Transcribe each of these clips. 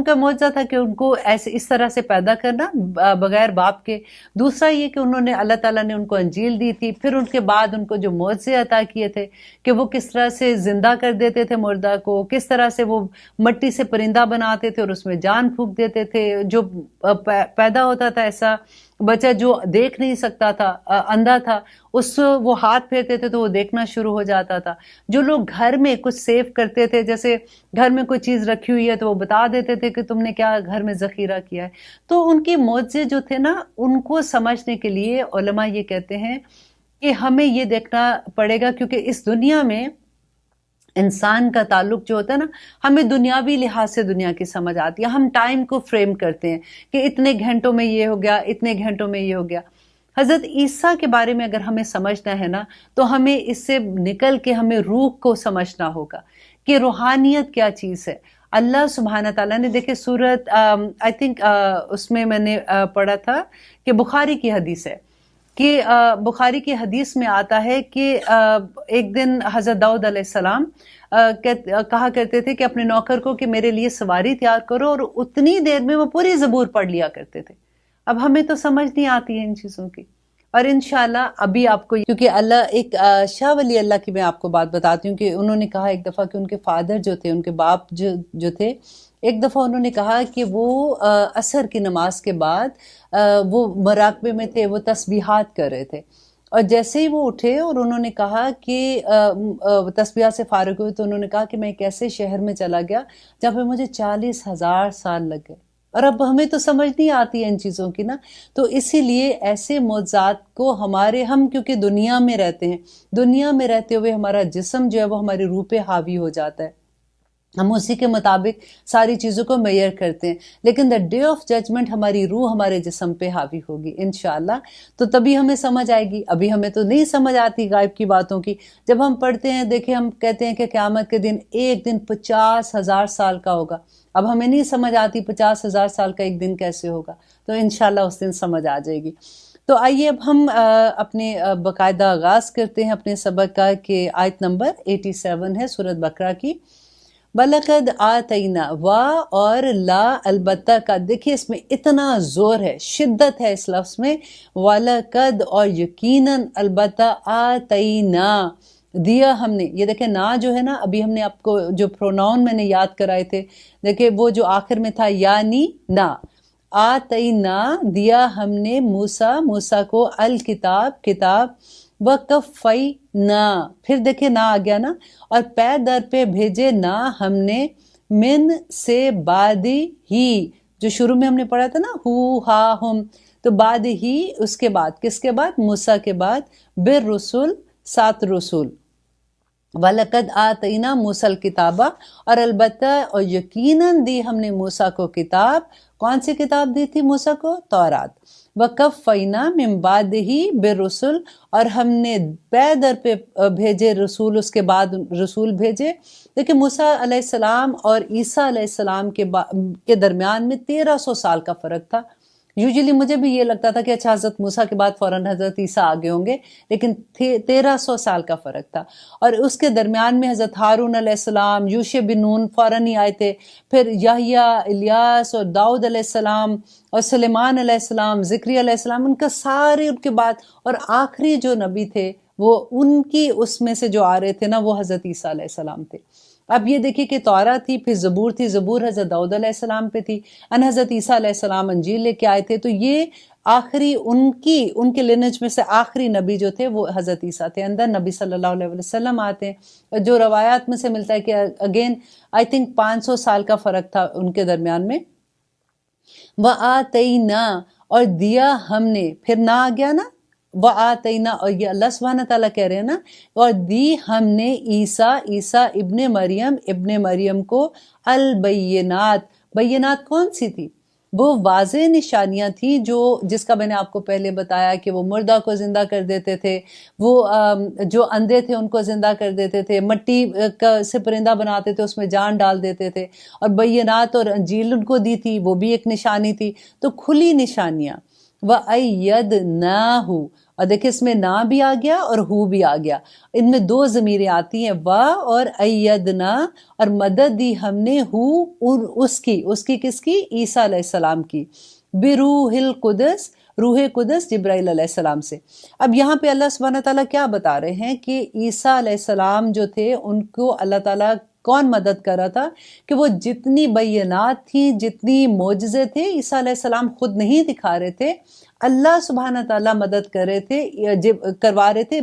کا معجزہ تھا کہ ان کو ایسے اس طرح سے پیدا کرنا بغیر باپ کے. دوسرا یہ کہ انہوں نے اللہ تعالیٰ نے ان کو انجیل دی تھی. پھر ان کے بعد ان کو جو معجزے عطا کیے تھے کہ وہ کس طرح سے زندہ کر دیتے تھے مردہ کو، کس طرح سے وہ مٹی سے پرندہ بناتے تھے اور اس میں جان پھونک دیتے تھے. جو پیدا ہوتا تھا ایسا بچہ جو دیکھ نہیں سکتا تھا، اندھا تھا، اس وہ ہاتھ پھیرتے تھے تو وہ دیکھنا شروع ہو جاتا تھا. جو لوگ گھر میں کچھ سیو کرتے تھے، جیسے گھر میں کوئی چیز رکھی ہوئی ہے تو وہ بتا دیتے تھے کہ تم نے کیا گھر میں ذخیرہ کیا ہے. تو ان کے معجزے جو تھے نا، ان کو سمجھنے کے لیے علماء یہ کہتے ہیں کہ ہمیں یہ دیکھنا پڑے گا، کیونکہ اس دنیا میں انسان کا تعلق جو ہوتا ہے نا، ہمیں دنیاوی لحاظ سے دنیا کی سمجھ آتی ہے. ہم ٹائم کو فریم کرتے ہیں کہ اتنے گھنٹوں میں یہ ہو گیا، اتنے گھنٹوں میں یہ ہو گیا. حضرت عیسیٰ کے بارے میں اگر ہمیں سمجھنا ہے نا، تو ہمیں اس سے نکل کے ہمیں روح کو سمجھنا ہوگا کہ روحانیت کیا چیز ہے. اللہ سبحانہ تعالیٰ نے دیکھے سورت آئی تھنک اس میں نے پڑھا تھا کہ بخاری کی حدیث ہے کہ بخاری کی حدیث میں آتا ہے کہ ایک دن حضرت داؤد علیہ السلام کہا کرتے تھے کہ اپنے نوکر کو کہ میرے لیے سواری تیار کرو، اور اتنی دیر میں وہ پوری زبور پڑھ لیا کرتے تھے. اب ہمیں تو سمجھ نہیں آتی ہے ان چیزوں کی. اور انشاءاللہ ابھی آپ کو، کیونکہ اللہ ایک شاہ ولی اللہ کی میں آپ کو بات بتاتی ہوں کہ انہوں نے کہا ایک دفعہ کہ ان کے فادر جو تھے، ان کے باپ جو تھے، ایک دفعہ انہوں نے کہا کہ وہ عصر کی نماز کے بعد وہ مراقبے میں تھے، وہ تسبیحات کر رہے تھے، اور جیسے ہی وہ اٹھے اور انہوں نے کہا کہ تسبیحات سے فارغ ہوئے، تو انہوں نے کہا کہ میں ایک ایسے شہر میں چلا گیا جہاں پہ مجھے 40,000 سال لگ گئے. اور اب ہمیں تو سمجھ نہیں آتی ہے ان چیزوں کی نا. تو اسی لیے ایسے معجزات کو ہم کیونکہ دنیا میں رہتے ہیں، دنیا میں رہتے ہوئے ہمارا جسم جو ہے وہ ہماری روح پہ حاوی ہو جاتا ہے، ہم اسی کے مطابق ساری چیزوں کو میئر کرتے ہیں. لیکن دا ڈے آف ججمنٹ ہماری روح ہمارے جسم پہ حاوی ہوگی انشاءاللہ. تو تبھی ہمیں سمجھ آئے گی. ابھی ہمیں تو نہیں سمجھ آتی غائب کی باتوں کی. جب ہم پڑھتے ہیں، دیکھیں ہم کہتے ہیں کہ قیامت کے دن ایک دن 50,000 سال کا ہوگا. اب ہمیں نہیں سمجھ آتی 50,000 سال کا ایک دن کیسے ہوگا. تو انشاءاللہ اس دن سمجھ آ جائے گی. تو آئیے اب ہم اپنے باقاعدہ آغاز کرتے ہیں اپنے سبق کا، کہ آیت نمبر 87 ہے سورۃ بقرہ کی. بَلَقَدْ آتَيْنَا، وا اور لا البتہ کا، دیکھیے اس میں اتنا زور ہے، شدت ہے اس لفظ میں. وَلَقَدْ اور یقیناً، البتہ، آتَيْنَا دیا ہم نے. یہ دیکھیں نا جو ہے نا، ابھی ہم نے آپ کو جو پروناؤن میں نے یاد کرائے تھے، دیکھیں وہ جو آخر میں تھا یعنی نا. آتَيْنَا دیا ہم نے موسیٰ کو الکتاب کتاب. وَقَفَّيْنَا پھر دیکھیں نا آ گیا نا، اور پے در پہ بھیجے نا ہم نے، من سے بعد ہی، جو شروع میں ہم نے پڑھا تھا نا ہو ہا ہم، تو بعد ہی اس کے بعد، کس کے بعد؟ موسیٰ کے بعد، بالرسول 7 رسول. وَلَقَدْ آتَيْنَا مُوسَى الْكِتَابَ اور البتہ اور یقیناً دی ہم نے موسیٰ کو کتاب. کون سی کتاب دی تھی موسیٰ کو؟ تورات. وَقَفَّيْنَا مِن بَعْدِهِ بِالرُّسُلِ اور ہم نے پے در پہ بھیجے رسول، اس کے بعد رسول بھیجے. لیکن موسیٰ علیہ السلام اور عیسیٰ علیہ السلام کے درمیان میں 1300 سال کا فرق تھا. یوزلی مجھے بھی یہ لگتا تھا کہ اچھا حضرت موسیٰ کے بعد فوراً حضرت عیسیٰ آگے ہوں گے، لیکن 1300 سال کا فرق تھا. اور اس کے درمیان میں حضرت ہارون علیہ السلام، یوشع بن نون فوراً ہی آئے تھے. پھر یحییٰ، الیاس اور داؤد علیہ السلام اور سلیمان علیہ السلام، زکریا علیہ السلام، ان کا سارے ان کے بعد. اور آخری جو نبی تھے وہ ان کی اس میں سے جو آ رہے تھے نا، وہ حضرت عیسیٰ علیہ السلام تھے. اب یہ دیکھیے کہ تورات تھی، پھر زبور تھی، زبور حضرت داؤد علیہ السلام پہ تھی، حضرت عیسیٰ علیہ السلام انجیل لے کے آئے تھے. تو یہ آخری ان کے لینج میں سے آخری نبی جو تھے وہ حضرت عیسیٰ تھے. اندر نبی صلی اللہ علیہ وسلم آتے ہیں، جو روایات میں سے ملتا ہے کہ اگین آئی تھنک 500 سال کا فرق تھا ان کے درمیان میں. وَآتَيْنَا اور دیا ہم نے، پھر نہ آ گیا نا، وَآتَيْنَا اور یہ اللہ سبحانہ تعالیٰ کہہ رہے ہیں نا، اور دی ہم نے عیسیٰ ابن مریم کو البینات. بینات کون سی تھی؟ وہ واضح نشانیاں تھیں جس کا میں نے آپ کو پہلے بتایا کہ وہ مردہ کو زندہ کر دیتے تھے، وہ جو اندھے تھے ان کو زندہ کر دیتے تھے، مٹی سے پرندہ بناتے تھے، اس میں جان ڈال دیتے تھے. اور بینات اور انجیل ان کو دی تھی، وہ بھی ایک نشانی تھی. تو کھلی نشانیاں. وَأَيَّدْنَاهُ اور دیکھیں اس میں نا بھی آ گیا اور ہو بھی آ گیا، ان میں دو ضمیریں آتی ہیں، وا اور ایدنا، اور مدد دی ہم نے ہو اس کی کس کی؟ عیسیٰ علیہ السلام کی، بروح القدس، روح قدس جبرائیل علیہ السلام سے۔ اب یہاں پہ اللہ سبحانہ تعالیٰ کیا بتا رہے ہیں کہ عیسیٰ علیہ السلام جو تھے ان کو اللہ تعالیٰ کون مدد کر رہا تھا؟ کہ وہ جتنی بینات تھیں، جتنی معجزے تھے، عیسیٰ علیہ السلام خود نہیں دکھا رہے تھے، اللہ سبحانہ تعالیٰ مدد کر رہے تھے، کروا رہے تھے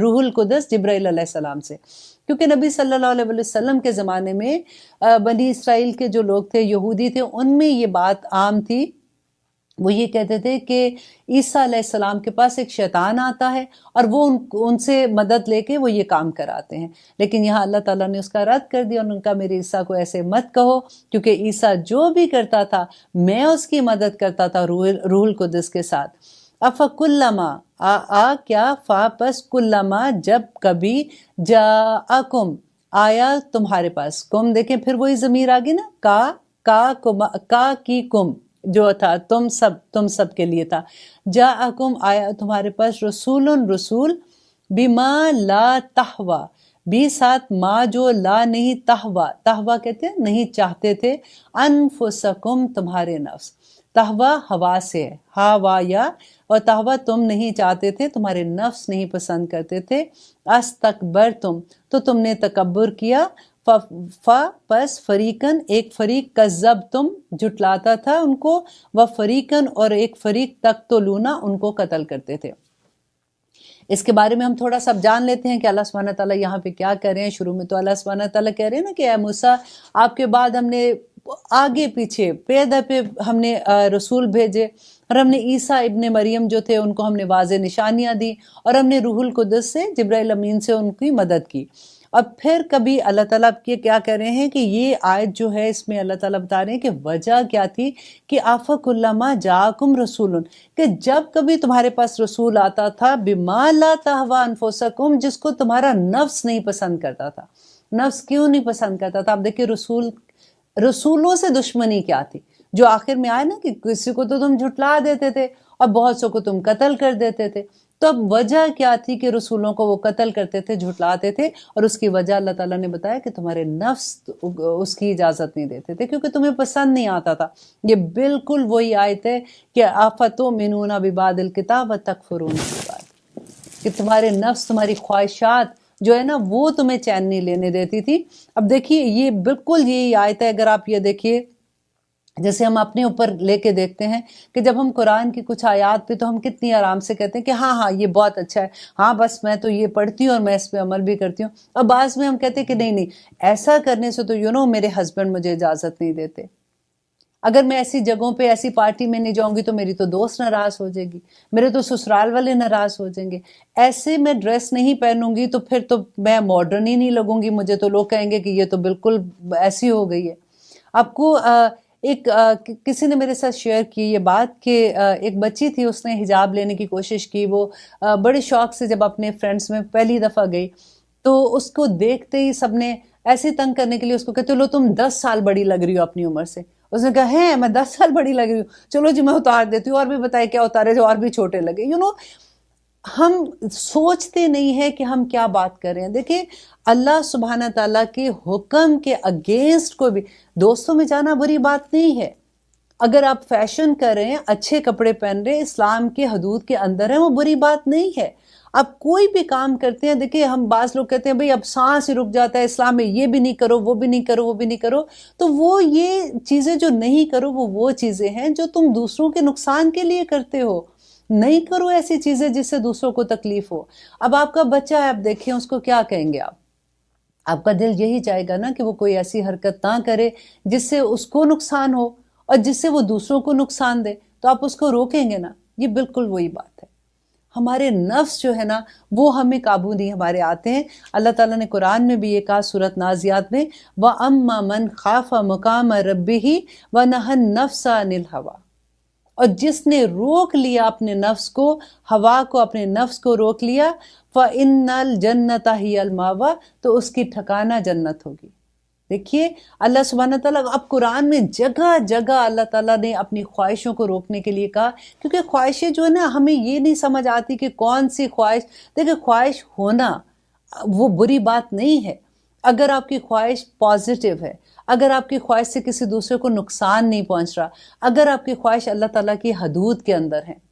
روح القدس جبرائیل علیہ السلام سے۔ کیونکہ نبی صلی اللہ علیہ وسلم کے زمانے میں بنی اسرائیل کے جو لوگ تھے، یہودی تھے، ان میں یہ بات عام تھی، وہ یہ کہتے تھے کہ عیسیٰ علیہ السلام کے پاس ایک شیطان آتا ہے اور وہ ان سے مدد لے کے وہ یہ کام کراتے ہیں، لیکن یہاں اللہ تعالیٰ نے اس کا رد کر دیا، ان کا میرے عیسیٰ کو ایسے مت کہو، کیونکہ عیسیٰ جو بھی کرتا تھا میں اس کی مدد کرتا تھا روح القدس کے ساتھ۔ افکلما کیا فا پس کلما، جب کبھی، جاءکم آیا تمہارے پاس، کم دیکھیں پھر وہی ضمیر آگی نا، کا کی کم جو تھا تم سب کے لیے تھا، جاءکم آیا تمہارے پاس رسول بما لا تہوا، بھی ساتھ ما جو لا نہیں، تہوا کہتے ہیں نہیں چاہتے تھے، انفسکم تمہارے نفس، تہوا ہوا سے ہے، ہوا یا، اور تہوا تم نہیں چاہتے تھے، تمہارے نفس نہیں پسند کرتے تھے، استکبرتم تو تم نے تکبر کیا، پس فریقن ایک فریق، کذب تم جھٹلاتا تھا ان کو، و فریقن اور ایک فریق، تقتلونا ان کو قتل کرتے تھے۔ اس کے بارے میں ہم تھوڑا سا جان لیتے ہیں کہ اللہ سبحانہ تعالیٰ یہاں پہ کیا کر رہے ہیں۔ شروع میں تو اللہ سبحانہ تعالیٰ کہہ رہے ہیں نا کہ اے موسیٰ آپ کے بعد ہم نے آگے پیچھے پے در پہ ہم نے رسول بھیجے، اور ہم نے عیسیٰ ابن مریم جو تھے ان کو ہم نے واضح نشانیاں دی، اور ہم نے روح القدس سے، جبرائیل امین سے ان کی مدد کی۔ اور پھر کبھی اللہ تعالیٰ کیا کہہ رہے ہیں کہ یہ آیت جو ہے اس میں اللہ تعالیٰ بتا رہے ہیں کہ وجہ کیا تھی، کہ آفق علامہ جاکم رسول، کہ جب کبھی تمہارے پاس رسول آتا تھا، بما لا تہوا انفسکم، جس کو تمہارا نفس نہیں پسند کرتا تھا۔ نفس کیوں نہیں پسند کرتا تھا؟ اب دیکھیں رسولوں سے دشمنی کیا تھی، جو آخر میں آئے نا کہ کسی کو تو تم جھٹلا دیتے تھے اور بہت سو کو تم قتل کر دیتے تھے، تو اب وجہ کیا تھی کہ رسولوں کو وہ قتل کرتے تھے، جھٹلاتے تھے، اور اس کی وجہ اللہ تعالیٰ نے بتایا کہ تمہارے نفس اس کی اجازت نہیں دیتے تھے، کیونکہ تمہیں پسند نہیں آتا تھا۔ یہ بالکل وہی آیت ہے کہ آفتؤمنون ببعض الکتاب وتکفرون ببعض، کہ تمہارے نفس، تمہاری خواہشات جو ہے نا وہ تمہیں چین نہیں لینے دیتی تھی۔ اب دیکھیے یہ بالکل یہی آیت ہے، اگر آپ یہ دیکھیے جیسے ہم اپنے اوپر لے کے دیکھتے ہیں کہ جب ہم قرآن کی کچھ آیات پہ تو ہم کتنی آرام سے کہتے ہیں کہ ہاں یہ بہت اچھا ہے، ہاں بس میں تو یہ پڑھتی ہوں اور میں اس پہ عمل بھی کرتی ہوں، اور بعض میں ہم کہتے ہیں کہ نہیں ایسا کرنے سے تو میرے ہسبینڈ مجھے اجازت نہیں دیتے، اگر میں ایسی جگہوں پہ ایسی پارٹی میں نہیں جاؤں گی تو میری تو دوست ناراض ہو جائے گی، میرے تو سسرال والے ناراض ہو جائیں گے، ایسے میں ڈریس نہیں پہنوں گی تو پھر تو میں ماڈرن ہی نہیں لگوں گی، مجھے تو لوگ کہیں گے کہ یہ تو بالکل ایسی ہو گئی ہے۔ آپ کو کسی نے میرے ساتھ شیئر کی یہ بات کہ ایک بچی تھی، اس نے حجاب لینے کی کوشش کی، وہ بڑے شوق سے جب اپنے فرینڈز میں پہلی دفعہ گئی تو اس کو دیکھتے ہی سب نے ایسے تنگ کرنے کے لیے اس کو کہتے لو تم 10 سال بڑی لگ رہی ہو اپنی عمر سے۔ اس نے کہا ہے میں 10 سال بڑی لگ رہی ہوں، چلو جی میں اتار دیتی ہوں، اور بھی بتائے کیا اتارے جو اور بھی چھوٹے لگے۔ ہم سوچتے نہیں ہے کہ ہم کیا بات کر رہے ہیں۔ دیکھیں اللہ سبحانہ تعالیٰ کے حکم کے اگینسٹ کوئی بھی، دوستوں میں جانا بری بات نہیں ہے، اگر آپ فیشن کر رہے ہیں، اچھے کپڑے پہن رہے ہیں، اسلام کے حدود کے اندر ہیں، وہ بری بات نہیں ہے۔ آپ کوئی بھی کام کرتے ہیں، دیکھیں ہم بعض لوگ کہتے ہیں بھئی اب سانس ہی رک جاتا ہے اسلام میں، یہ بھی نہیں کرو، وہ بھی نہیں کرو، وہ بھی نہیں کرو، تو وہ یہ چیزیں جو نہیں کرو وہ چیزیں ہیں جو تم دوسروں کے نقصان کے لیے کرتے ہو۔ نہیں کرو ایسی چیزیں جس سے دوسروں کو تکلیف ہو۔ اب آپ کا بچہ ہے، آپ دیکھیں اس کو کیا کہیں گے آپ کا دل یہی چاہے گا نا کہ وہ کوئی ایسی حرکت نہ کرے جس سے اس کو نقصان ہو اور جس سے وہ دوسروں کو نقصان دے، تو آپ اس کو روکیں گے نا۔ یہ بالکل وہی بات ہے، ہمارے نفس جو ہے نا وہ ہمیں قابو نہیں ہمارے آتے ہیں۔ اللہ تعالیٰ نے قرآن میں بھی یہ کہا سورۃ نازیات میں، وَأَمَّا مَنْ خَافَ مَقَامَ رَبِّهِ وَنَهَى النَّفْسَ عَنِ الْهَوَىٰ، اور جس نے روک لیا اپنے نفس کو، ہوا کو، اپنے نفس کو روک لیا، فَإِنَّ الْجَنَّةَ هِيَ الْمَأْوَىٰ، تو اس کی ٹھکانہ جنت ہوگی۔ دیکھیے اللہ سبحانہ تعالیٰ اب قرآن میں جگہ جگہ اللہ تعالیٰ نے اپنی خواہشوں کو روکنے کے لیے کہا، کیونکہ خواہشیں جو ہے نا ہمیں یہ نہیں سمجھ آتی کہ کون سی خواہش. دیکھیں خواہش ہونا وہ بری بات نہیں ہے اگر آپ کی خواہش پازیٹیو ہے، اگر آپ کی خواہش سے کسی دوسرے کو نقصان نہیں پہنچ رہا، اگر آپ کی خواہش اللہ تعالیٰ کی حدود کے اندر ہے.